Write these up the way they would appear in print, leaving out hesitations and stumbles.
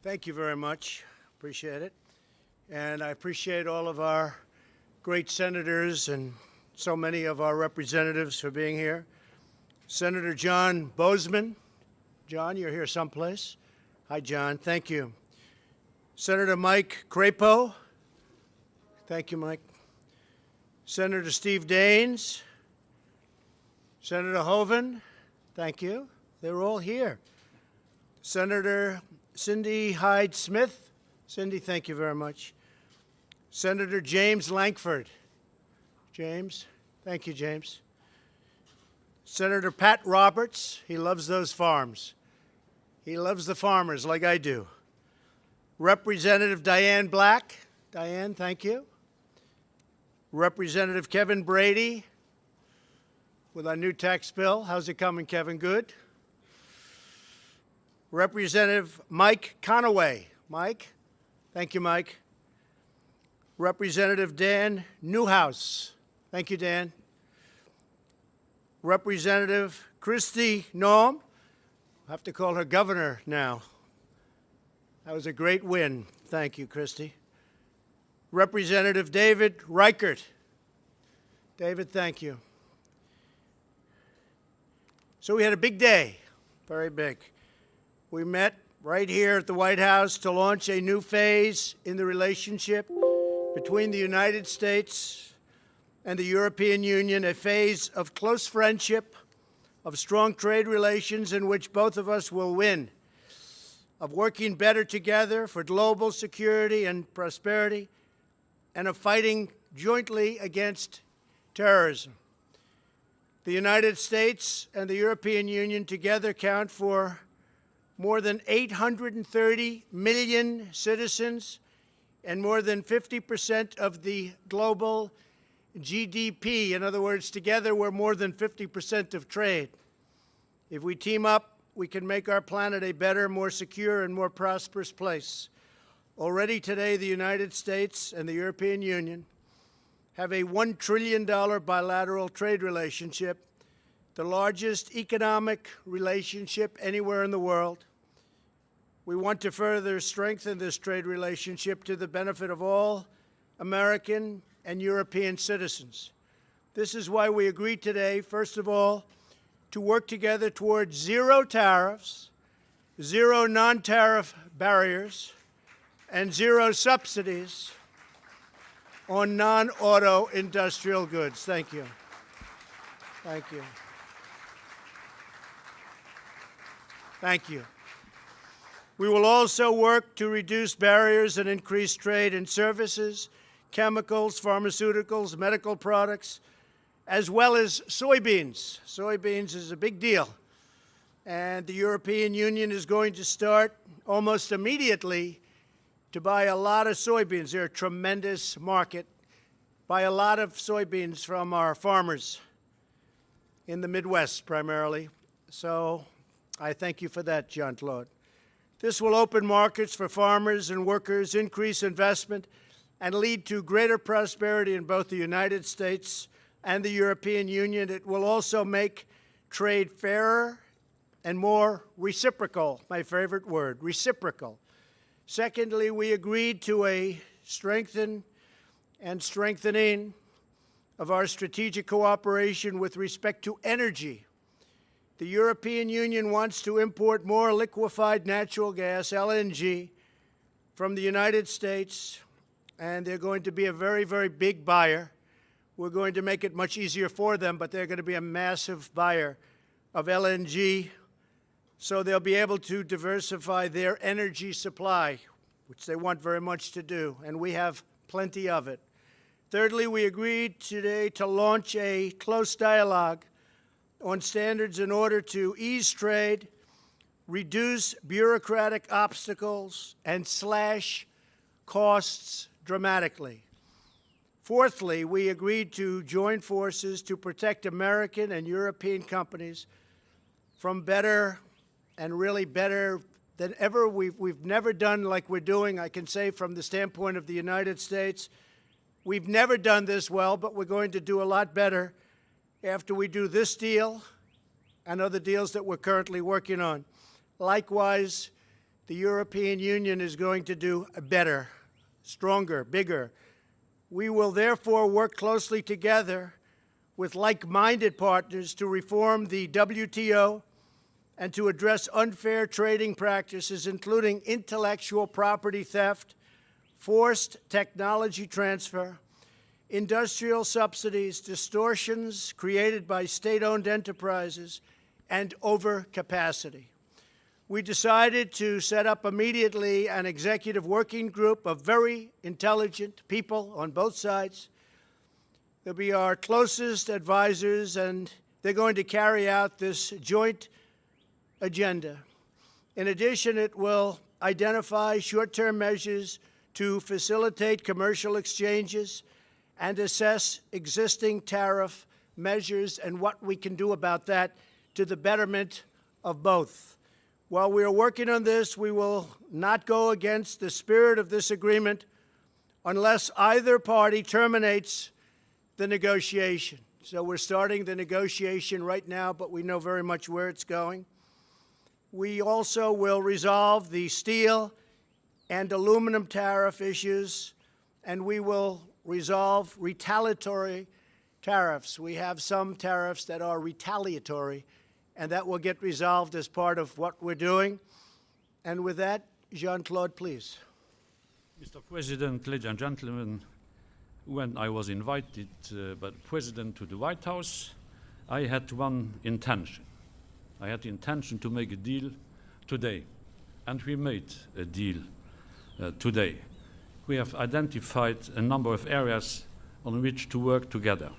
Thank you very much. Appreciate it. And I appreciate all of our great senators and so many of our representatives for being here. Senator John Boozman. John, you're here someplace. Hi, John. Thank you. Senator Mike Crapo. Thank you, Mike. Senator Steve Daines. Senator Hoeven. Thank you. They're all here. Senator Cindy Hyde-Smith. Cindy, thank you very much. Senator James Lankford. James, thank you, James. Senator Pat Roberts. He loves those farms. He loves the farmers like I do. Representative Diane Black. Diane, thank you. Representative Kevin Brady with our new tax bill. How's it coming, Kevin? Good? Representative Mike Conaway. Mike? Thank you, Mike. Representative Dan Newhouse. Thank you, Dan. Representative Kristi Noem. I have to call her governor now. That was a great win. Thank you, Kristi. Representative David Reichert. David, thank you. So we had a big day, very big. We met right here at the White House to launch a new phase in the relationship between the United States and the European Union, a phase of close friendship, of strong trade relations in which both of us will win, of working better together for global security and prosperity, and of fighting jointly against terrorism. The United States and the European Union together count for more than 830 million citizens and more than 50% of the global GDP. In other words, together we're more than 50% of trade. If we team up, we can make our planet a better, more secure, and more prosperous place. Already today, the United States and the European Union have a $1 trillion bilateral trade relationship, the largest economic relationship anywhere in the world. We want to further strengthen this trade relationship to the benefit of all American and European citizens. This is why we agreed today, first of all, to work together towards zero tariffs, zero non-tariff barriers, and zero subsidies on non-auto industrial goods. Thank you. Thank you. Thank you. We will also work to reduce barriers and increase trade in services, chemicals, pharmaceuticals, medical products, as well as soybeans. Soybeans is a big deal. And the European Union is going to start almost immediately to buy a lot of soybeans. They're a tremendous market. Buy a lot of soybeans from our farmers in the Midwest primarily. So I thank you for that, Jean-Claude. This will open markets for farmers and workers, increase investment, and lead to greater prosperity in both the United States and the European Union. It will also make trade fairer and more reciprocal, my favorite word, reciprocal. Secondly, we agreed to a strengthening of our strategic cooperation with respect to energy. The European Union wants to import more liquefied natural gas, LNG, from the United States, and they're going to be a very, very big buyer. We're going to make it much easier for them, but they're going to be a massive buyer of LNG, so they'll be able to diversify their energy supply, which they want very much to do, and we have plenty of it. Thirdly, we agreed today to launch a close dialogue on standards in order to ease trade, reduce bureaucratic obstacles, and slash costs dramatically. Fourthly, we agreed to join forces to protect American and European companies from better and really better than ever. We've never done like we're doing, I can say, from the standpoint of the United States. We've never done this well, but we're going to do a lot better after we do this deal and other deals that we're currently working on. Likewise, the European Union is going to do better, stronger, bigger. We will therefore work closely together with like-minded partners to reform the WTO and to address unfair trading practices, including intellectual property theft, forced technology transfer, industrial subsidies, distortions created by state-owned enterprises, and overcapacity. We decided to set up immediately an executive working group of very intelligent people on both sides. They'll be our closest advisors, and they're going to carry out this joint agenda. In addition, it will identify short-term measures to facilitate commercial exchanges and assess existing tariff measures and what we can do about that to the betterment of both. While we are working on this, we will not go against the spirit of this agreement unless either party terminates the negotiation. So we're starting the negotiation right now, but we know very much where it's going. We also will resolve the steel and aluminum tariff issues, and we will resolve retaliatory tariffs. We have some tariffs that are retaliatory, and that will get resolved as part of what we're doing. And with that, Jean-Claude, please. Mr. President, ladies and gentlemen, when I was invited by the President to the White House, I had one intention. I had the intention to make a deal today, and we made a deal today. We have identified a number of areas on which to work together.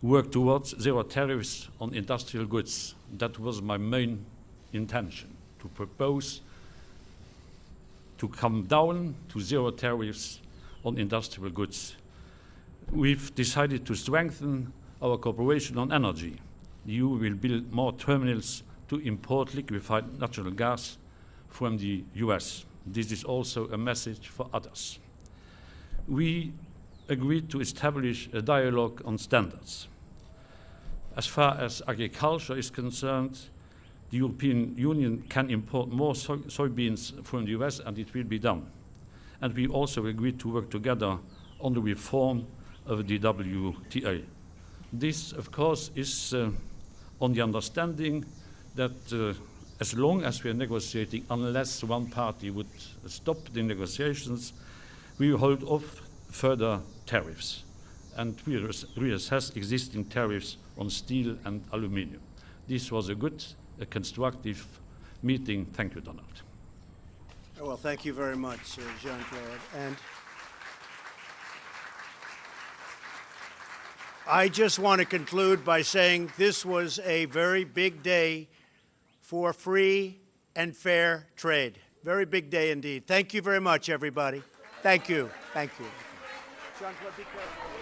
Work towards zero tariffs on industrial goods. That was my main intention, to propose to come down to zero tariffs on industrial goods. We've decided to strengthen our cooperation on energy. The EU will build more terminals to import liquefied natural gas from the US. This is also a message for others. We agreed to establish a dialogue on standards. As far as agriculture is concerned, the European Union can import more soybeans from the US, and it will be done. And we also agreed to work together on the reform of the WTO. This, of course, is on the understanding that as long as we are negotiating, unless one party would stop the negotiations, we will hold off further tariffs, and we reassess existing tariffs on steel and aluminium. This was a good, constructive meeting. Thank you, Donald. Well, thank you very much, Jean-Claude. And I just want to conclude by saying this was a very big day for free and fair trade. Very big day indeed. Thank you very much, everybody. Thank you. Thank you. Jean-Claude, be careful.